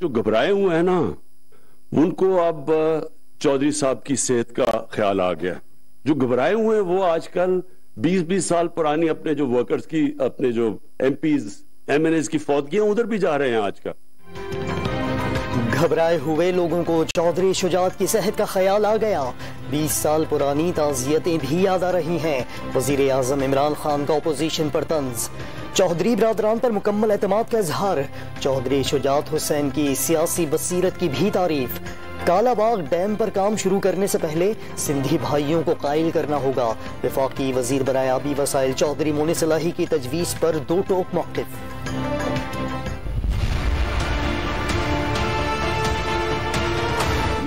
जो घबराए हुए हैं ना, उनको अब चौधरी साहब की सेहत का ख्याल आ गया। जो घबराए हुए हैं वो आजकल 20-20 साल पुरानी अपने जो वर्कर्स की, अपने जो एमपीज एमएनएस की फौतगियां, उधर भी जा रहे हैं आजकल। घबराए हुए लोगों को चौधरी शुजात की सेहत का ख्याल आ गया। 20 साल पुरानी ताज़ियतें भी याद आ रही हैं। वजीर आजम इमरान खान का अपोजिशन पर तंज। चौधरी बिरादरान पर मुकम्मल एतमाद का इजहार। चौधरी शुजात हुसैन की सियासी बसीरत की भी तारीफ। कालाबाग डैम पर काम शुरू करने से पहले सिंधी भाइयों को कायल करना होगा। वफाकी वजीर बराए आबी वसाइल चौधरी मोनिस इलाही की तजवीज पर दो टोक मौक़िफ़।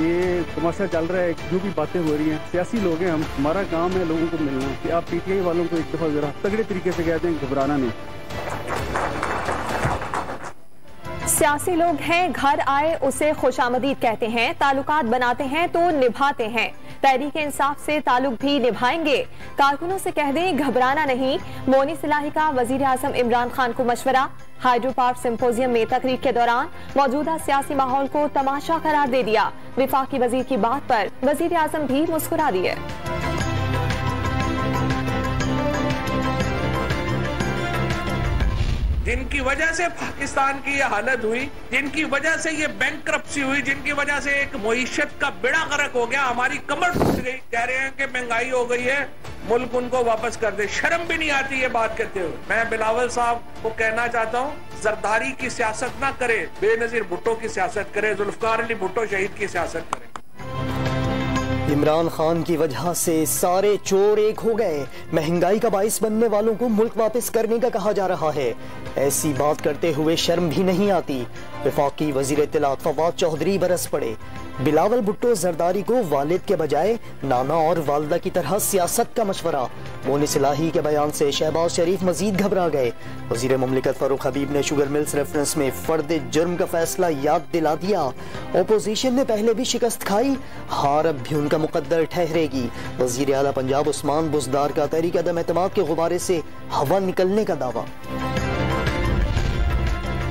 ये तमाशा चल रहा है, जो भी बातें हो रही हैं, सियासी लोग हैं हम, हमारा काम है लोगों को मिलना। कि आप पीटीआई वालों को एक दफा जरा तगड़े तरीके से कहते हैं, घबराना नहीं। सियासी लोग हैं, घर आए उसे खुशामदीद कहते हैं, ताल्लुकात बनाते हैं तो निभाते हैं। तहरीक इंसाफ से ताल्लुक भी निभाएंगे। कारकुनों से कह दें घबराना नहीं। मोनिस इलाही का वजीर आजम इमरान खान को मशवरा। हाइड्रो पावर सिंपोजियम में तकरीर के दौरान मौजूदा सियासी माहौल को तमाशा करार दे दिया। विफाकी वजीर की बात पर वजीर आजम भी मुस्कुरा दिए। जिनकी वजह से पाकिस्तान की ये हालत हुई, जिनकी वजह से ये बैंकरप्सी हुई, जिनकी वजह से एक मईशत का बेड़ा गर्क हो गया, हमारी कमर टूट गई। कह रहे हैं कि महंगाई हो गई है, मुल्क उनको वापस कर दे। शर्म भी नहीं आती ये बात कहते हुए। मैं बिलावल साहब को कहना चाहता हूँ, जरदारी की सियासत ना करे, बेनजीर भुट्टो की सियासत करे, जुल्फकार अली भुट्टो शहीद की सियासत करे। इमरान खान की वजह से सारे चोर एक हो गए। महंगाई का बाइस बनने वालों को मुल्क वापस करने का कहा जा रहा है। ऐसी बात करते हुए शर्म भी नहीं आती। वफाकी वजीर इत्तलात फवाद चौधरी बरस पड़े। बिलावल भुट्टो जरदारी को वालिद के बजाय नाना और वालदा की तरह सियासत का मशवरा। मोनिस इलाही के बयान से शहबाज शरीफ मजीद घबरा गए। वजीर मुमलिकत फारूक हबीब ने शुगर मिल्स रेफरेंस में फर्द जुर्म का फैसला याद दिला दिया। ओपोजिशन ने पहले भी शिकस्त खाई, हार अब भी उनका मुकद्दर ठहरेगी। वजीर आला पंजाब उस्मान बुज़दार का तहरीक अदम एतमाद के गुब्बारे से हवा निकलने का दावा।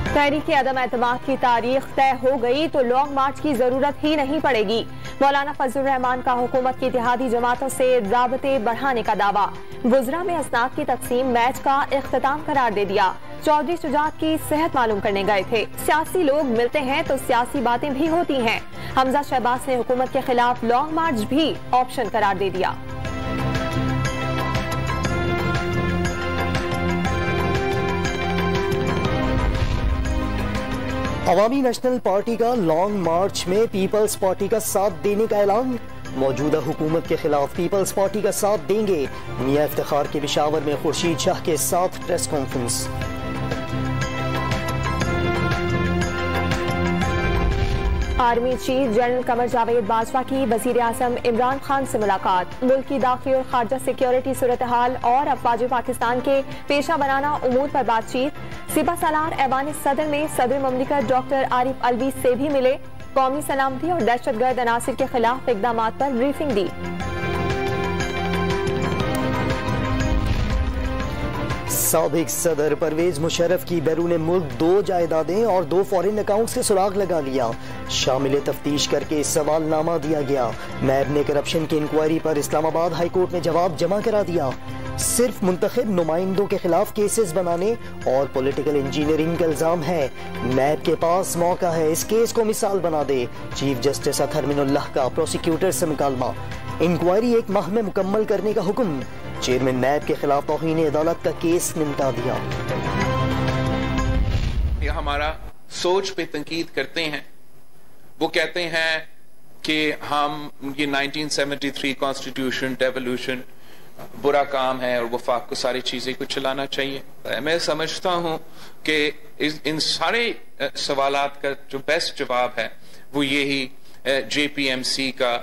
तहरीक अदम एतमाद की तारीख तय हो गई तो लॉन्ग मार्च की जरूरत ही नहीं पड़ेगी। मौलाना फजलुर रहमान का हुकूमत की इत्तेहादी जमातों से राबते बढ़ाने का दावा। गुजरा में असनाद की तकसीम मैच का इख्तिताम करार दे दिया। चौधरी शुजात की सेहत मालूम करने गए थे। सियासी लोग मिलते हैं तो सियासी बातें भी होती हैं। हमजा शहबाज ने हुकूमत के खिलाफ लॉन्ग मार्च भी ऑप्शन करार दे दिया। अवामी नेशनल पार्टी का लॉन्ग मार्च में पीपल्स पार्टी का साथ देने का ऐलान। मौजूदा हुकूमत के खिलाफ पीपल्स पार्टी का साथ देंगे। मियां इफ्तिखार के पेशावर में खुर्शीद शाह के साथ press conference. Army chief general Qamar Javed Bajwa की वजीर आजम इमरान खान से मुलाकात। मुल्क की दाखिली और खारजा सिक्योरिटी सूरत हाल और अफवाज पाकिस्तान के पेशा बनाना उमूर पर बातचीत। सिपा सालार ऐवान सदर में सदर ममलिकत डॉक्टर आरिफ अलवी से भी मिले। कौमी सलामती और दहशतगर्द अनासिर के खिलाफ इकदामात पर ब्रीफिंग दी। साबिक सदर परवेज मुशर्रफ की बैरून मुल्क 2 जायदादें और 2 फॉरेन अकाउंट से सुराग लगा लिया। शामिल तफ्तीश करके सवालनामा दिया गया। नैब ने करप्शन की इंक्वायरी पर इस्लामाबाद हाई कोर्ट में जवाब जमा करा दिया। सिर्फ मुंतखब नुमाइंदों के खिलाफ केसेस बनाने और पॉलिटिकल इंजीनियरिंग का इल्जाम है। नैब के पास मौका है इस केस को मिसाल बना दे। चीफ जस्टिस अतहर मिनुल्लाह का प्रोसिक्यूटर से मुकालमा। इंक्वायरी 1 माह में मुकम्मल करने का हुक्म। चेयरमैन नैब के खिलाफ तौहीन अदालत का केस निपटा दिया। ये हमारा सोच पे तंकीद करते हैं। वो कहते हैं कि हम ये 1973 कॉन्स्टिट्यूशन डेवोल्यूशन बुरा काम है और वफाक को सारी चीजें को चलाना चाहिए। मैं समझता हूं कि इन सारे सवालात का जो बेस्ट जवाब है वो यही JPMC का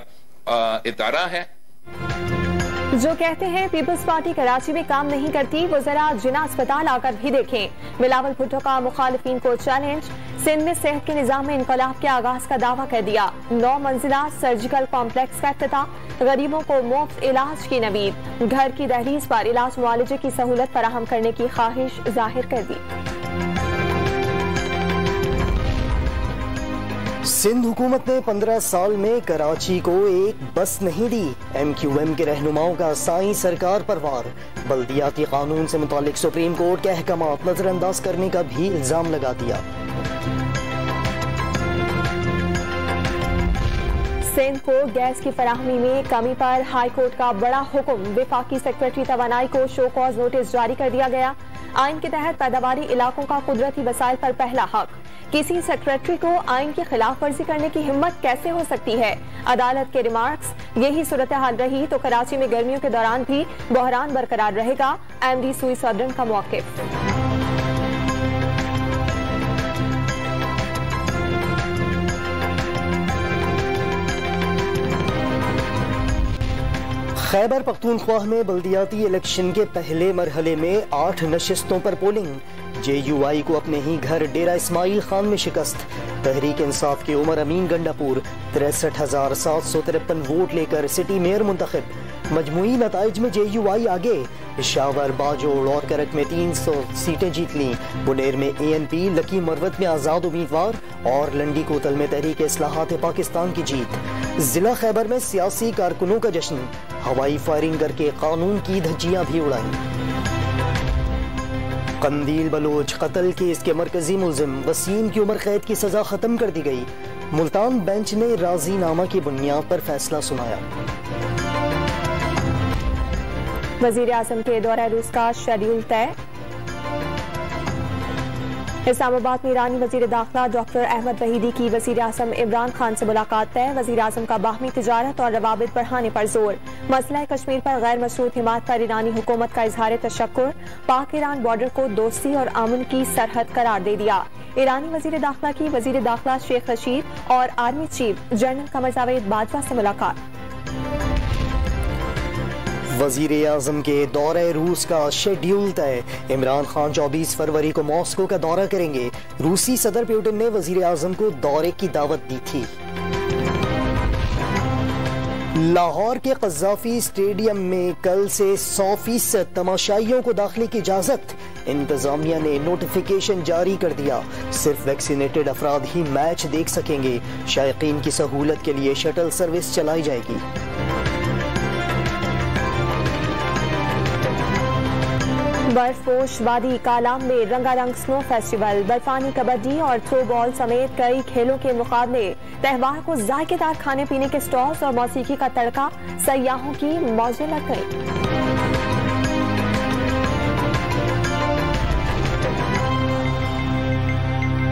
इदारा है। जो कहते हैं पीपल्स पार्टी कराची में काम नहीं करती, वो जरा जिना अस्पताल आकर भी देखें। बिलावल भुट्टो का मुखालिफिन को चैलेंज। सिंध में सेहत के निजाम में इनकलाब के आगाज का दावा कर दिया। 9 मंजिला सर्जिकल कॉम्प्लेक्स का इफ्तिताह। गरीबों को मुफ्त इलाज की नवीद। घर की दहलीज पर इलाज मुआलजे की सहूलत फराहम करने की ख्वाहिश जाहिर कर दी। सिंध हुकूमत ने 15 साल में कराची को एक बस नहीं दी। MQM के रहनुमाओं का साईं सरकार पर वार। बल्दियाती कानून से मुतालिक सुप्रीम कोर्ट के अहकामात नजरअंदाज करने का भी इल्जाम लगा दिया। सिंध को गैस की फराहमी में कमी पर हाई कोर्ट का बड़ा हुक्म। विफाकी सेक्रेटरी तवानाई को शो कॉज नोटिस जारी कर दिया गया। आइन के तहत पैदावारी इलाकों का कुदरती वसाइल पर पहला हक। किसी सेक्रेटरी को आइन की खिलाफ वर्जी करने की हिम्मत कैसे हो सकती है? अदालत के रिमार्क्स, यही सूरत हाल रही तो कराची में गर्मियों के दौरान भी बहरान बरकरार रहेगा। MD सुई सदरन का मौक़िफ़। खैबर पख्तूनख्वा में बल्दियाती इलेक्शन के पहले मरहले में 8 नशिस्तों पर पोलिंग। JUI को अपने ही घर डेरा इस्माइल खान में शिकस्त। तहरीक इंसाफ के उमर अमीन गंडापुर 63,753 वोट लेकर सिटी मेयर मुंतखब। मजमुई नताइज में JUI आगे। पेशावर, बाजोड़ और करक में 300 सीटें जीत लीं। बुनेर में ANP, लकी मरवत में आजाद उम्मीदवार और लंडी कोतल में तहरीक इस्लाहात पाकिस्तान की जीत। जिला खैबर में सियासी कारकुनों का जश्न। हवाई फायरिंग करके कानून की धज्जियां भी उड़ाई। कंदील बलोच कत्ल केस के मरकजी मुलजिम वसीम की उम्र कैद की सजा खत्म कर दी गई। मुल्तान बेंच ने राजीनामा की बुनियाद पर फैसला सुनाया। वजीर आजम के दौरे रूस का शेड्यूल तय। इस्लामाबाद में ईरानी वजीर दाखिला डॉक्टर अहमद वहीदी की वजीर आजम इमरान खान से मुलाकात तय। वजीर आजम का बाहमी तिजारत और रवाबित बढ़ाने पर जोर। मसला कश्मीर पर गैर मशरूत हिमायत पर ईरानी हुकूमत का इजहार तशक्कुर। पाक ईरान बॉर्डर को दोस्ती और अमन की सरहद करार दे दिया। ईरानी वजीर दाखिला की वजीर दाखिला शेख रशीद और army chief general Qamar Javed Bajwa से मुलाकात। वजीर आजम के दौरे रूस का शेड्यूल तय। इमरान खान 24 फरवरी को मॉस्को का दौरा करेंगे। रूसी सदर पुतिन ने वजीर आजम को दौरे की दावत दी थी। लाहौर के कज़ाफी स्टेडियम में कल से 100% तमाशाइयों को दाखिले की इजाजत। इंतजामिया ने नोटिफिकेशन जारी कर दिया। सिर्फ वैक्सीनेटेड अफराद ही मैच देख सकेंगे। शायकीन की सहूलत के लिए शटल सर्विस चलाई जाएगी। बर्फपोश वादी कालाम में रंगारंग स्नो फेस्टिवल। बर्फानी कबड्डी और थ्रो बॉल समेत कई खेलों के मुकाबले। त्योहार को जायकेदार खाने पीने के स्टॉल्स और मौसीकी का तड़का। सयाहों की मौजें लग गई।